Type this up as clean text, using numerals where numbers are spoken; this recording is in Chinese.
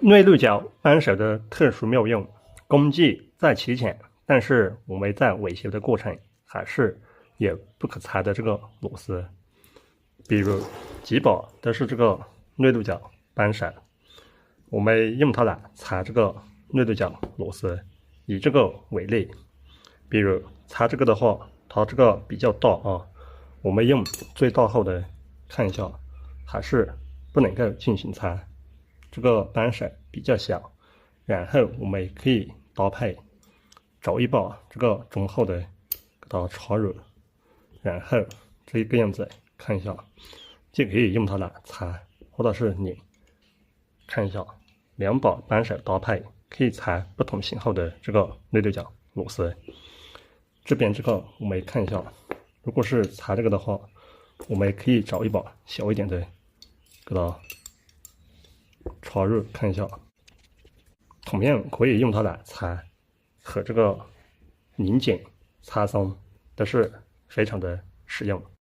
内六角扳手的特殊妙用，工具再齐全，但是我们在维修的过程还是有不可裁的这个螺丝。比如几把都是这个内六角扳手，我们用它来裁这个内六角螺丝。以这个为例，比如裁这个的话，它这个比较大啊，我们用最大号的看一下，还是不能够进行裁。这个扳手比较小，然后我们可以搭配找一把这个中号的给它插入，然后这个样子看一下，就可以用它来裁或者是拧。看一下两把扳手搭配可以裁不同型号的这个内六角螺丝。这边这个我们看一下，如果是裁这个的话，我们可以找一把小一点的给它插入，看一下，同样可以用它来裁和这个拧紧、擦松，都是非常的实用。